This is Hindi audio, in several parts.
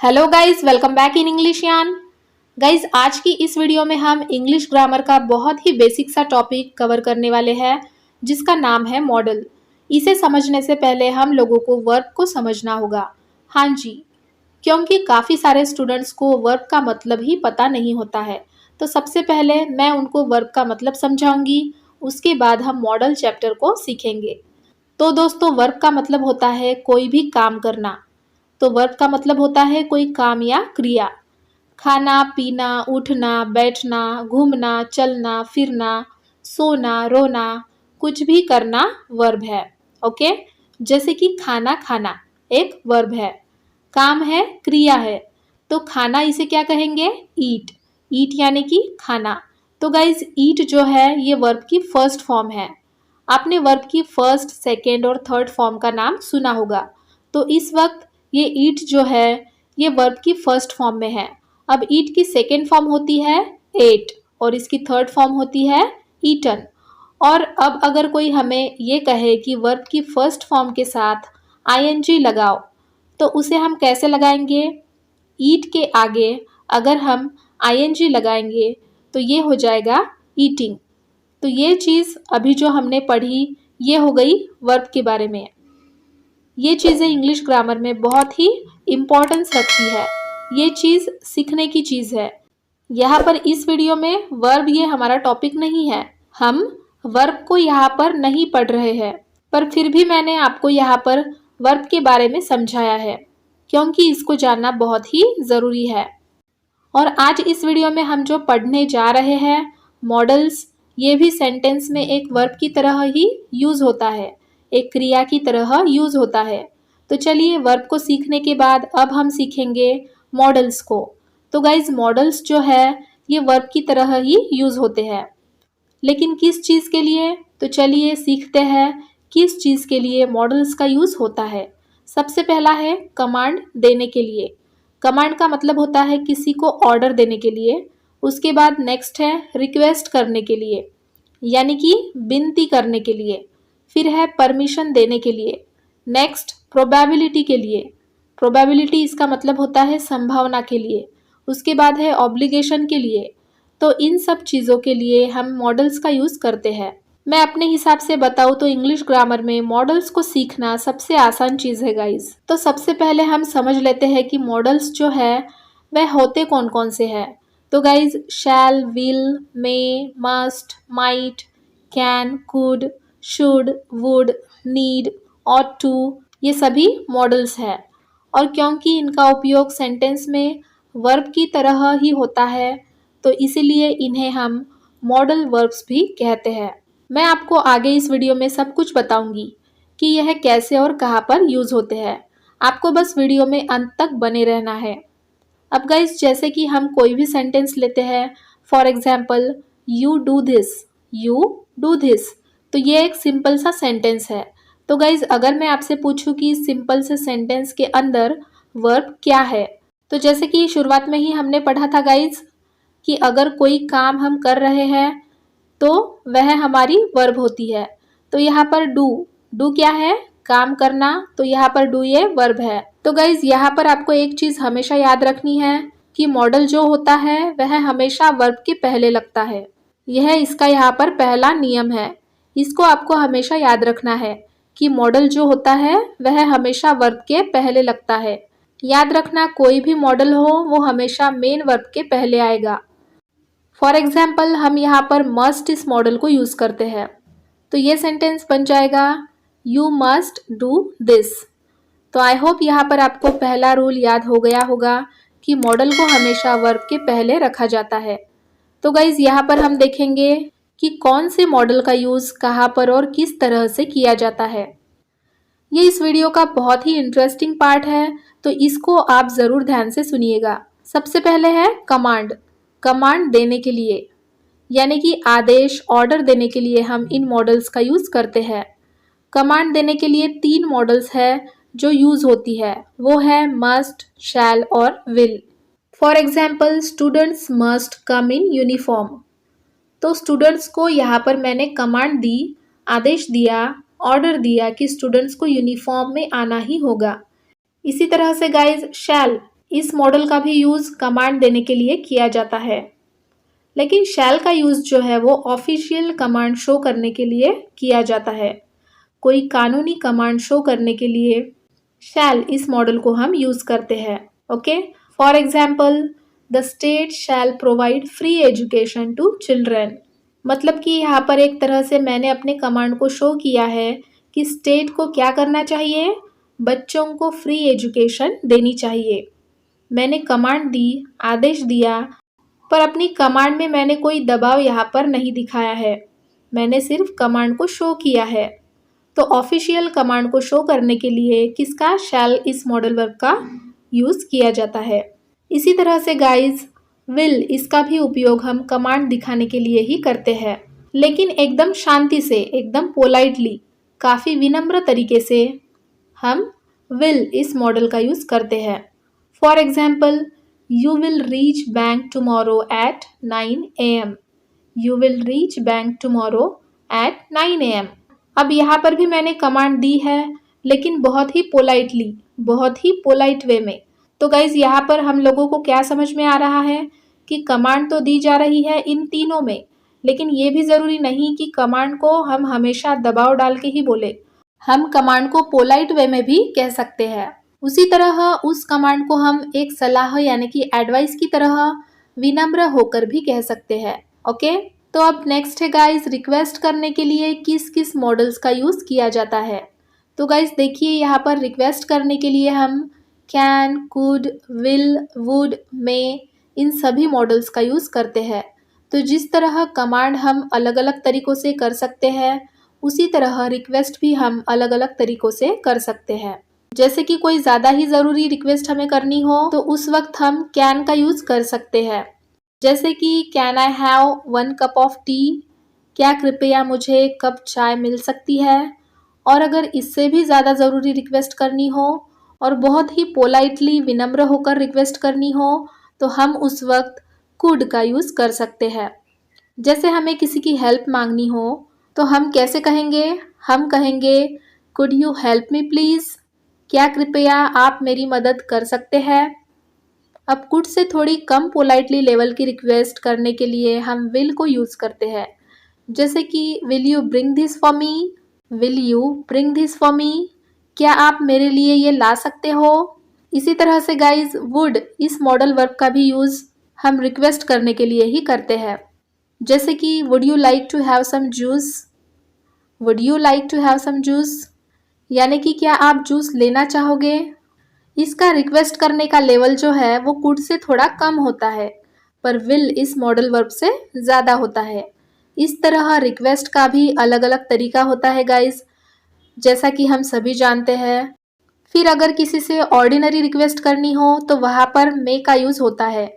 Hello guys, welcome back in English यान। गाइस, आज की इस वीडियो में हम इंग्लिश ग्रामर का बहुत ही बेसिक सा टॉपिक कवर करने वाले हैं जिसका नाम है मॉडल। इसे समझने से पहले हम लोगों को वर्ब को समझना होगा। हाँ जी, क्योंकि काफ़ी सारे स्टूडेंट्स को वर्ब का मतलब ही पता नहीं होता है। तो सबसे पहले मैं उनको वर्ब का मतलब समझाऊंगी, उसके बाद हम मॉडल चैप्टर को सीखेंगे। तो दोस्तों, वर्ब का मतलब होता है कोई भी काम करना। तो वर्ब का मतलब होता है कोई काम या क्रिया। खाना, पीना, उठना, बैठना, घूमना, चलना, फिरना, सोना, रोना, कुछ भी करना वर्ब है। ओके, जैसे कि खाना खाना एक वर्ब है, काम है, क्रिया है। तो खाना इसे क्या कहेंगे? ईट। ईट यानी कि खाना। तो गाइज, ईट जो है ये वर्ब की फर्स्ट फॉर्म है। आपने वर्ब की फर्स्ट, सेकेंड और थर्ड फॉर्म का नाम सुना होगा। तो इस वक्त ये ईट जो है ये वर्ब की फर्स्ट फॉर्म में है। अब ईट की सेकेंड फॉर्म होती है एट और इसकी थर्ड फॉर्म होती है ईटन। और अब अगर कोई हमें ये कहे कि वर्ब की फर्स्ट फॉर्म के साथ आईएनजी लगाओ, तो उसे हम कैसे लगाएंगे? ईट के आगे अगर हम आईएनजी लगाएंगे तो ये हो जाएगा ईटिंग। तो ये चीज़ अभी जो हमने पढ़ी ये हो गई वर्ब के बारे में। ये चीज़ें इंग्लिश ग्रामर में बहुत ही इम्पोर्टेंस रखती है। ये चीज़ सीखने की चीज़ है। यहाँ पर इस वीडियो में वर्ब ये हमारा टॉपिक नहीं है। हम वर्ब को यहाँ पर नहीं पढ़ रहे हैं, पर फिर भी मैंने आपको यहाँ पर वर्ब के बारे में समझाया है क्योंकि इसको जानना बहुत ही ज़रूरी है। और आज इस वीडियो में हम जो पढ़ने जा रहे हैं मॉडल्स, ये भी सेंटेंस में एक वर्ब की तरह ही यूज़ होता है, एक क्रिया की तरह यूज़ होता है। तो चलिए, वर्ब को सीखने के बाद अब हम सीखेंगे मॉडल्स को। तो गाइज, मॉडल्स जो है ये वर्ब की तरह ही यूज़ होते हैं, लेकिन किस चीज़ के लिए? तो चलिए सीखते हैं किस चीज़ के लिए मॉडल्स का यूज़ होता है। सबसे पहला है कमांड देने के लिए। कमांड का मतलब होता है किसी को ऑर्डर देने के लिए। उसके बाद नेक्स्ट है रिक्वेस्ट करने के लिए, यानी कि विनती करने के लिए। फिर है परमिशन देने के लिए। नेक्स्ट प्रोबेबिलिटी के लिए। प्रोबेबिलिटी इसका मतलब होता है संभावना के लिए। उसके बाद है ऑब्लिगेशन के लिए। तो इन सब चीज़ों के लिए हम मॉडल्स का यूज़ करते हैं। मैं अपने हिसाब से बताऊँ तो इंग्लिश ग्रामर में मॉडल्स को सीखना सबसे आसान चीज़ है गाइज। तो सबसे पहले हम समझ लेते हैं कि मॉडल्स जो है वह होते कौन कौन से हैं। तो guys, shall, will, may, must, might, can, could, should, would, need, ought to, ये सभी मॉडल्स हैं। और क्योंकि इनका उपयोग सेंटेंस में वर्ब की तरह ही होता है, तो इसीलिए इन्हें हम मॉडल वर्ब्स भी कहते हैं। मैं आपको आगे इस वीडियो में सब कुछ बताऊंगी कि यह कैसे और कहाँ पर यूज़ होते हैं। आपको बस वीडियो में अंत तक बने रहना है। अब गाइस, जैसे कि हम कोई भी सेंटेंस लेते हैं, for example you do this, you do this, तो ये एक सिंपल सा सेंटेंस है। तो गाइज, अगर मैं आपसे पूछूं कि सिंपल से सेंटेंस के अंदर वर्ब क्या है, तो जैसे कि शुरुआत में ही हमने पढ़ा था गाइज कि अगर कोई काम हम कर रहे हैं तो वह हमारी वर्ब होती है। तो यहाँ पर डू, डू क्या है? काम करना। तो यहाँ पर डू ये वर्ब है। तो गाइज, यहाँ पर आपको एक चीज़ हमेशा याद रखनी है कि मॉडल जो होता है वह हमेशा वर्ब के पहले लगता है। यह इसका यहाँ पर पहला नियम है। इसको आपको हमेशा याद रखना है कि मॉडल जो होता है वह हमेशा वर्ब के पहले लगता है। याद रखना, कोई भी मॉडल हो वो हमेशा मेन वर्ब के पहले आएगा। फॉर एग्जाम्पल, हम यहाँ पर मस्ट इस मॉडल को यूज़ करते हैं, तो ये सेंटेंस बन जाएगा यू मस्ट डू दिस। तो आई होप यहाँ पर आपको पहला रूल याद हो गया होगा कि मॉडल को हमेशा वर्ब के पहले रखा जाता है। तो गाइज, यहाँ पर हम देखेंगे कि कौन से मॉडल का यूज़ कहाँ पर और किस तरह से किया जाता है। ये इस वीडियो का बहुत ही इंटरेस्टिंग पार्ट है, तो इसको आप ज़रूर ध्यान से सुनिएगा। सबसे पहले है कमांड। कमांड देने के लिए, यानी कि आदेश, ऑर्डर देने के लिए हम इन मॉडल्स का यूज़ करते हैं। कमांड देने के लिए 3 मॉडल्स है जो यूज़ होती है, वो है मस्ट, शैल और will. For example, students must come in uniform. तो स्टूडेंट्स को यहाँ पर मैंने कमांड दी, आदेश दिया, ऑर्डर दिया कि स्टूडेंट्स को यूनिफॉर्म में आना ही होगा। इसी तरह से गाइज, शैल, इस मॉडल का भी यूज़ कमांड देने के लिए किया जाता है। लेकिन शैल का यूज़ जो है वो ऑफिशियल कमांड शो करने के लिए किया जाता है। कोई कानूनी कमांड शो करने के लिए शैल इस मॉडल को हम यूज़ करते हैं। Okay, for example the state shall provide free education to children. मतलब कि यहाँ पर एक तरह से मैंने अपने कमांड को शो किया है कि स्टेट को क्या करना चाहिए, बच्चों को फ्री एजुकेशन देनी चाहिए। मैंने कमांड दी, आदेश दिया, पर अपनी कमांड में मैंने कोई दबाव यहाँ पर नहीं दिखाया है, मैंने सिर्फ कमांड को शो किया है। तो ऑफिशियल कमांड को शो करने के लिए किसका, शैल इस मॉडल वर्ब का यूज़ किया जाता है। इसी तरह से गाइज विल, इसका भी उपयोग हम कमांड दिखाने के लिए ही करते हैं, लेकिन एकदम शांति से, एकदम पोलाइटली, काफ़ी विनम्र तरीके से हम विल इस मॉडल का यूज़ करते हैं। For example, you will reach bank tomorrow at 9 AM। You will reach bank tomorrow at 9 AM। अब यहाँ पर भी मैंने कमांड दी है, लेकिन बहुत ही पोलाइटली, बहुत ही पोलाइट वे में। तो गाइज यहाँ पर हम लोगों को क्या समझ में आ रहा है कि कमांड तो दी जा रही है इन तीनों में, लेकिन ये भी ज़रूरी नहीं कि कमांड को हम हमेशा दबाव डाल के ही बोले। हम कमांड को पोलाइट वे में भी कह सकते हैं। उसी तरह उस कमांड को हम एक सलाह यानी कि एडवाइस की तरह विनम्र होकर भी कह सकते हैं। ओके, तो अब नेक्स्ट है गाइस, रिक्वेस्ट करने के लिए किस किस मॉडल्स का यूज़ किया जाता है। तो गाइस देखिए, यहाँ पर रिक्वेस्ट करने के लिए हम कैन, कुड, विल, वुड, मे, इन सभी मॉडल्स का यूज़ करते हैं। तो जिस तरह कमांड हम अलग अलग तरीक़ों से कर सकते हैं, उसी तरह रिक्वेस्ट भी हम अलग अलग तरीक़ों से कर सकते हैं। जैसे कि कोई ज़्यादा ही ज़रूरी रिक्वेस्ट हमें करनी हो तो उस वक्त हम कैन का यूज़ कर सकते हैं। जैसे कि can I have 1 cup of T, क्या कृपया मुझे एक कप चाय मिल सकती है। और अगर इससे भी ज़्यादा ज़रूरी रिक्वेस्ट करनी हो और बहुत ही पोलाइटली, विनम्र होकर रिक्वेस्ट करनी हो तो हम उस वक्त कुड का यूज़ कर सकते हैं। जैसे हमें किसी की हेल्प मांगनी हो तो हम कैसे कहेंगे, हम कहेंगे could you help me please, क्या कृपया आप मेरी मदद कर सकते हैं। अब कुड से थोड़ी कम पोलाइटली लेवल की रिक्वेस्ट करने के लिए हम विल को यूज़ करते हैं। जैसे कि will you bring this for me, will you bring this for me, क्या आप मेरे लिए ये ला सकते हो। इसी तरह से गाइज वुड इस मॉडल वर्ब का भी यूज़ हम रिक्वेस्ट करने के लिए ही करते हैं। जैसे कि would you like to have some juice, would you like to have some juice, यानी कि क्या आप जूस लेना चाहोगे। इसका रिक्वेस्ट करने का लेवल जो है वो कुड से थोड़ा कम होता है, पर विल इस मॉडल वर्ब से ज़्यादा होता है। इस तरह रिक्वेस्ट का भी अलग अलग तरीका होता है गाइस, जैसा कि हम सभी जानते हैं। फिर अगर किसी से ऑर्डिनरी रिक्वेस्ट करनी हो तो वहाँ पर मे का यूज़ होता है।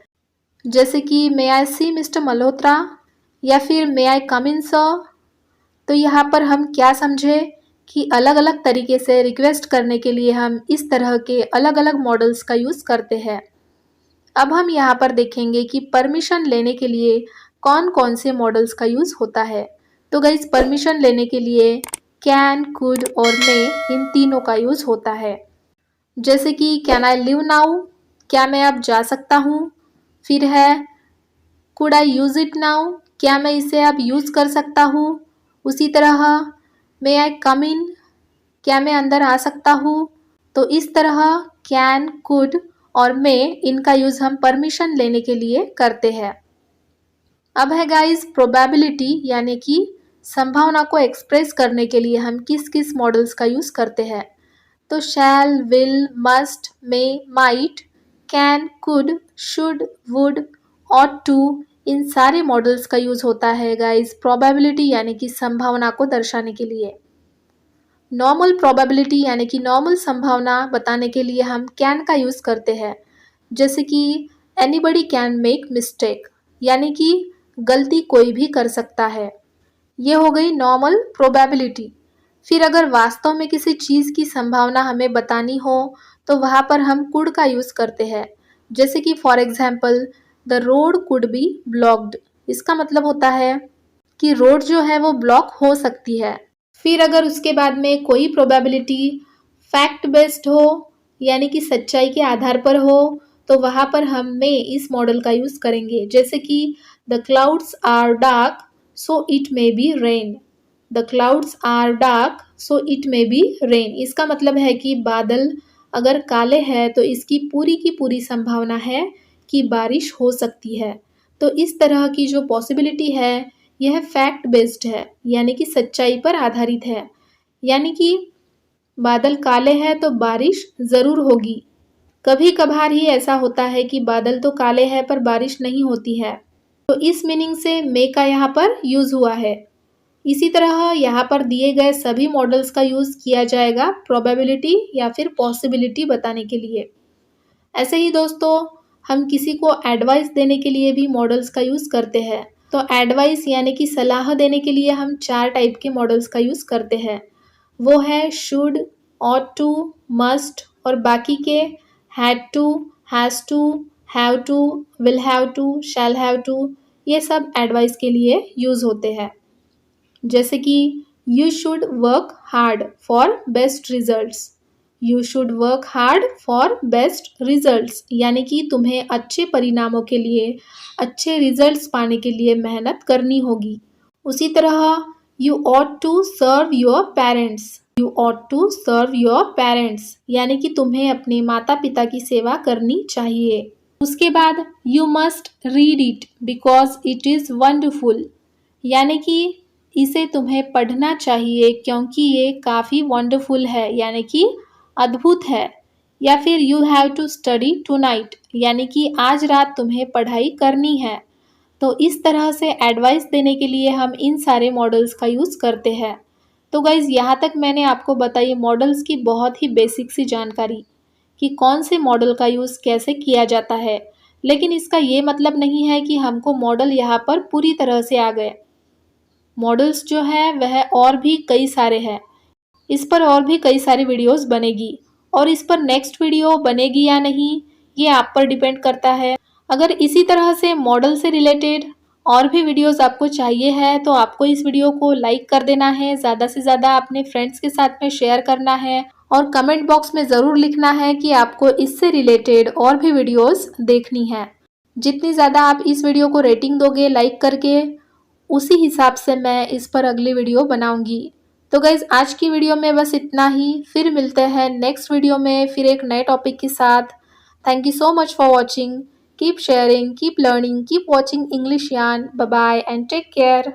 जैसे कि मे आई सी मिस्टर मल्होत्रा या फिर मे आई कम इन सर। तो यहाँ पर हम क्या समझे कि अलग अलग तरीके से रिक्वेस्ट करने के लिए हम इस तरह के अलग अलग मॉडल्स का यूज़ करते हैं। अब हम यहाँ पर देखेंगे कि परमिशन लेने के लिए कौन कौन से मॉडल्स का यूज़ होता है। तो गाइस परमिशन लेने के लिए कैन, कुड और मे, इन तीनों का यूज़ होता है। जैसे कि कैन आई लिव नाउ, क्या मैं अब जा सकता हूँ। फिर है could I use it now, क्या मैं इसे अब यूज़ कर सकता हूँ। उसी तरह मे आई कम इन, क्या मैं अंदर आ सकता हूँ। तो इस तरह कैन, कुड और मे, इनका यूज़ हम परमिशन लेने के लिए करते हैं। अब है गाइस प्रोबेबिलिटी, यानी कि संभावना को एक्सप्रेस करने के लिए हम किस किस मॉडल्स का यूज़ करते हैं। तो shall, will, must, may, might, can, could, should, would, ought to, इन सारे मॉडल्स का यूज़ होता है गाइस प्रोबेबिलिटी यानी कि संभावना को दर्शाने के लिए। नॉर्मल प्रोबेबिलिटी यानी कि नॉर्मल संभावना बताने के लिए हम कैन का यूज़ करते हैं। जैसे कि एनीबडी कैन मेक मिस्टेक, यानी कि गलती कोई भी कर सकता है। ये हो गई नॉर्मल प्रोबेबिलिटी। फिर अगर वास्तव में किसी चीज़ की संभावना हमें बतानी हो तो वहाँ पर हम कुड का यूज़ करते हैं। जैसे कि for example the road could be blocked, इसका मतलब होता है कि रोड जो है वो ब्लॉक हो सकती है। फिर अगर उसके बाद में कोई प्रोबेबिलिटी फैक्ट बेस्ड हो, यानी कि सच्चाई के आधार पर हो, तो वहाँ पर हम मे इस मॉडल का यूज़ करेंगे। जैसे कि the clouds are dark so it may be rain. The clouds are dark so it may be rain. इसका मतलब है कि बादल अगर काले हैं तो इसकी पूरी की पूरी संभावना है कि बारिश हो सकती है। तो इस तरह की जो पॉसिबिलिटी है यह फैक्ट बेस्ड है, यानी कि सच्चाई पर आधारित है। यानी कि बादल काले हैं तो बारिश ज़रूर होगी। कभी कभार ही ऐसा होता है कि बादल तो काले हैं पर बारिश नहीं होती है। तो इस मीनिंग से मे का यहाँ पर यूज़ हुआ है। इसी तरह यहाँ पर दिए गए सभी मॉडल्स का यूज़ किया जाएगा प्रोबेबिलिटी या फिर पॉसिबिलिटी बताने के लिए। ऐसे ही दोस्तों, हम किसी को एडवाइस देने के लिए भी मॉडल्स का यूज़ करते हैं। तो एडवाइस यानी कि सलाह देने के लिए हम 4 टाइप के मॉडल्स का यूज़ करते हैं। वो है शुड, ऑट टू, मस्ट और बाकी के had to, has to, have to, will have to, shall have to, ये सब एडवाइस के लिए यूज़ होते हैं। जैसे कि you should work hard for best results. You should work hard for best results, यानी कि तुम्हें अच्छे परिणामों के लिए, अच्छे रिजल्ट्स पाने के लिए मेहनत करनी होगी। उसी तरह you ought to serve your parents. You ought to serve your parents, यानी कि तुम्हें अपने माता पिता की सेवा करनी चाहिए। उसके बाद you must read it because it is wonderful, यानी कि इसे तुम्हें पढ़ना चाहिए क्योंकि ये काफ़ी वंडरफुल है, यानी कि अद्भुत है। या फिर you have to study tonight, यानी कि आज रात तुम्हें पढ़ाई करनी है। तो इस तरह से एडवाइस देने के लिए हम इन सारे मॉडल्स का यूज़ करते हैं। तो गाइज़, यहाँ तक मैंने आपको बताई मॉडल्स की बहुत ही बेसिक सी जानकारी कि कौन से मॉडल का यूज़ कैसे किया जाता है। लेकिन इसका ये मतलब नहीं है कि हमको मॉडल यहाँ पर पूरी तरह से आ गए। मॉडल्स जो है वह और भी कई सारे हैं। इस पर और भी कई सारी वीडियोस बनेगी और इस पर नेक्स्ट वीडियो बनेगी या नहीं ये आप पर डिपेंड करता है। अगर इसी तरह से मॉडल से रिलेटेड और भी वीडियोस आपको चाहिए है तो आपको इस वीडियो को लाइक कर देना है, ज़्यादा से ज़्यादा अपने फ्रेंड्स के साथ में शेयर करना है और कमेंट बॉक्स में ज़रूर लिखना है कि आपको इससे रिलेटेड और भी वीडियोस देखनी है। जितनी ज़्यादा आप इस वीडियो को रेटिंग दोगे लाइक करके, उसी हिसाब से मैं इस पर अगली वीडियो बनाऊंगी। तो गाइज़, आज की वीडियो में बस इतना ही। फिर मिलते हैं नेक्स्ट वीडियो में फिर एक नए टॉपिक के साथ। Thank you so much for watching. Keep sharing, keep learning, keep watching English यान। Bye bye and take care.